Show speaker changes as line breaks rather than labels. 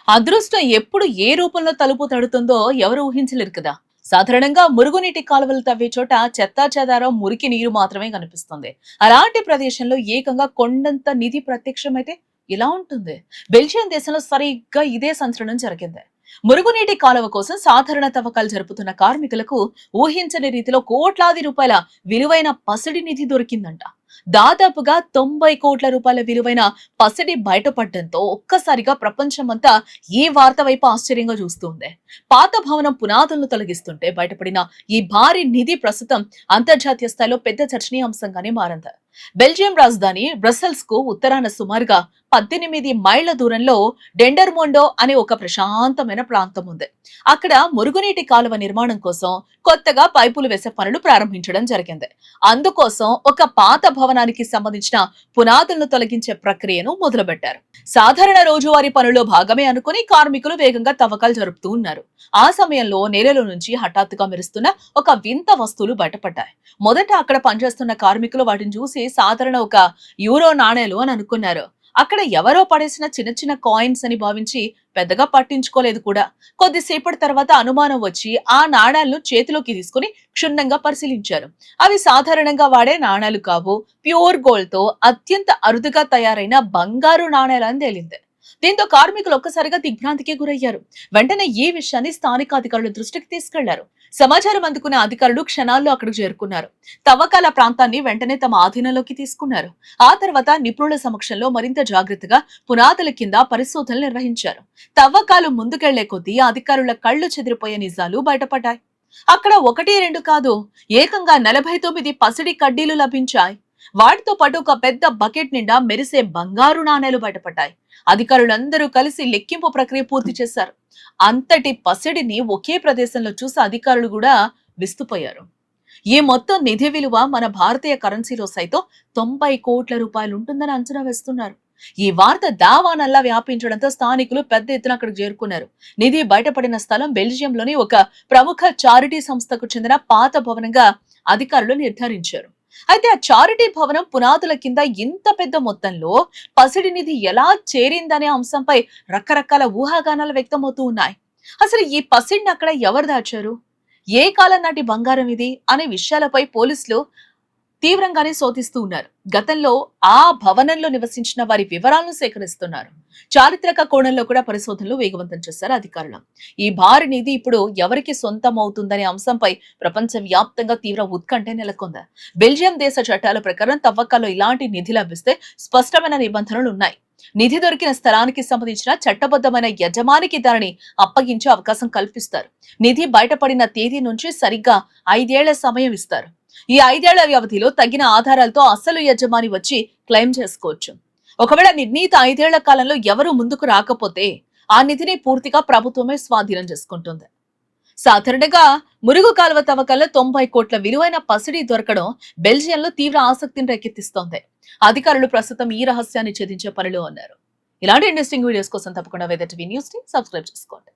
అదృష్టం ఎప్పుడు ఏ రూపంలో తలుపు తడుతుందో ఎవరు ఊహించలేరు కదా. సాధారణంగా మురుగునీటి కాలువలు తవ్వే చోట చెత్తా చెదారం, మురికి నీరు మాత్రమే కనిపిస్తుంది. అలాంటి ప్రదేశంలో ఏకంగా కొండంత నిధి ప్రత్యక్షమైతే ఇలా ఉంటుంది. బెల్జియం దేశంలో సరిగ్గా ఇదే సంచలనం జరిగింది. మురుగునీటి కాలువ కోసం సాధారణ తవ్వకాలు జరుపుతున్న కార్మికులకు ఊహించని రీతిలో కోట్లాది రూపాయల విలువైన పసిడి నిధి దొరికిందంట. దాదాపుగా 90 కోట్ల రూపాయల విలువైన పసిడి బయటపడడంతో ఒక్కసారిగా ప్రపంచమంతా ఈ వార్త వైపు ఆశ్చర్యంగా చూస్తుంది. పాత భవనం పునాదులను తొలగిస్తుంటే బయటపడిన ఈ భారీ నిధి ప్రస్తుతం అంతర్జాతీయ స్థాయిలో పెద్ద చర్చనీయాంశంగానే మారింది. బెల్జియం రాజధాని బ్రసెల్స్ కు ఉత్తరాన సుమారుగా 18 మైళ్ల దూరంలో డెండర్మోండో అనే ఒక ప్రశాంతమైన ప్రాంతం ఉంది. అక్కడ మురుగునీటి కాలువ నిర్మాణం కోసం కొత్తగా పైపులు వేసే పనులు ప్రారంభించడం జరిగింది. అందుకోసం ఒక పాత భవనానికి సంబంధించిన పునాదులను తొలగించే ప్రక్రియను మొదలుపెట్టారు. సాధారణ రోజువారీ పనుల్లో భాగమే అనుకుని కార్మికులు వేగంగా తవ్వకాలు జరుపుతూ ఉన్నారు. ఆ సమయంలో నేలలో నుంచి హఠాత్తుగా మెరుస్తున్న ఒక వింత వస్తువులు బయటపడ్డాయి. మొదట అక్కడ పనిచేస్తున్న కార్మికులు వాటిని చూసి సాధారణ ఒక యూరో నాణేలు అని అనుకున్నారు. అక్కడ ఎవరో పడేసిన చిన్న చిన్న కాయిన్స్ అని భావించి పెద్దగా పట్టించుకోలేదు కూడా. కొద్దిసేపటి తర్వాత అనుమానం వచ్చి ఆ నాణాలను చేతిలోకి తీసుకుని క్షుణ్ణంగా పరిశీలించారు. అవి సాధారణంగా వాడే నాణాలు కావు, ప్యూర్ గోల్డ్ తో అత్యంత అరుదుగా తయారైన బంగారు నాణేలని తేలింది. దీంతో కార్మికులు ఒక్కసారిగా దిగ్భ్రాంతికి గురయ్యారు. వెంటనే ఈ విషయాన్ని స్థానిక అధికారుల దృష్టికి తీసుకెళ్లారు. సమాచారం అందుకున్న అధికారులు క్షణాల్లో అక్కడికి చేరుకున్నారు. తవ్వకాల ప్రాంతాన్ని వెంటనే తమ ఆధీనంలోకి తీసుకున్నారు. ఆ తర్వాత నిపుణుల సమక్షంలో మరింత జాగ్రత్తగా పునాదుల కింద పరిశోధనలు నిర్వహించారు. తవ్వకాలు ముందుకెళ్లే కొద్దీ అధికారుల కళ్లు చెదిరిపోయే నిజాలు బయటపడ్డాయి. అక్కడ 1, 2 కాదు, ఏకంగా 49 పసిడి కడ్డీలు లభించాయి. వాటితో పాటు ఒక పెద్ద బకెట్ నిండా మెరిసే బంగారు నాణేలు బయటపడ్డాయి. అధికారులందరూ కలిసి లెక్కింపు ప్రక్రియ పూర్తి చేశారు. అంతటి పసిడిని ఒకే ప్రదేశంలో చూసి అధికారులు కూడా విస్తుపోయారు. ఈ మొత్తం నిధి విలువ మన భారతీయ కరెన్సీలో సైతం 90 కోట్ల రూపాయలు ఉంటుందని అంచనా వేస్తున్నారు. ఈ వార్త దావానల్లా వ్యాపించడంతో స్థానికులు పెద్ద ఎత్తున అక్కడికి చేరుకున్నారు. నిధి బయటపడిన స్థలం బెల్జియంలోని ఒక ప్రముఖ చారిటీ సంస్థకు చెందిన పాత భవనంగా అధికారులు నిర్ధారించారు. అయితే ఆ చారిటీ భవనం పునాదుల కింద ఇంత పెద్ద మొత్తంలో పసిడి నిధి ఎలా చేరిందనే అంశంపై రకరకాల ఊహాగానాలు వ్యక్తమవుతూ ఉన్నాయి. అసలు ఈ పసిడిని అక్కడ ఎవరు దాచారు, ఏ కాలం నాటి బంగారం ఇది అనే విషయాలపై పోలీసులు తీవ్రంగానే శోధిస్తూ ఉన్నారు. గతంలో ఆ భవనంలో నివసించిన వారి వివరాలను సేకరిస్తున్నారు. చారిత్రక కోణంలో కూడా పరిశోధనలు వేగవంతం చేశారు అధికారులు. ఈ భారీ నిధి ఇప్పుడు ఎవరికి సొంతం అవుతుందనే అంశంపై ప్రపంచ వ్యాప్తంగా తీవ్ర ఉత్కంఠ నెలకొంది. బెల్జియం దేశ చట్టాల ప్రకారం తవ్వకాల్లో ఇలాంటి నిధి లభిస్తే స్పష్టమైన నిబంధనలు ఉన్నాయి. నిధి దొరికిన స్థలానికి సంబంధించిన చట్టబద్ధమైన యజమానికి దానిని అప్పగించే అవకాశం కల్పిస్తారు. నిధి బయటపడిన తేదీ నుంచి సరిగ్గా 5 ఏళ్ల సమయం ఇస్తారు. ఈ 5 ఏళ్ల వ్యవధిలో తగిన ఆధారాలతో అసలు యజమాని వచ్చి క్లెయిమ్ చేసుకోవచ్చు. ఒకవేళ నిర్ణీత 5 ఏళ్ల కాలంలో ఎవరు ముందుకు రాకపోతే ఆ నిధిని పూర్తిగా ప్రభుత్వమే స్వాధీనం చేసుకుంటుంది. సాధారణంగా మురుగు కాలువ తవ్వకాల్లో 90 కోట్ల విలువైన పసిడి దొరకడం బెల్జియంలో తీవ్ర ఆసక్తిని రేకెత్తిస్తోంది. అధికారులు ప్రస్తుతం ఈ రహస్యాన్ని ఛేదించే పనిలో ఉన్నారు. ఇలాంటి ఇంట్రెస్టింగ్ వీడియోస్ కోసం తప్పకుండా వెదర్ టీవీ న్యూస్ ని సబ్స్క్రైబ్ చేసుకోండి.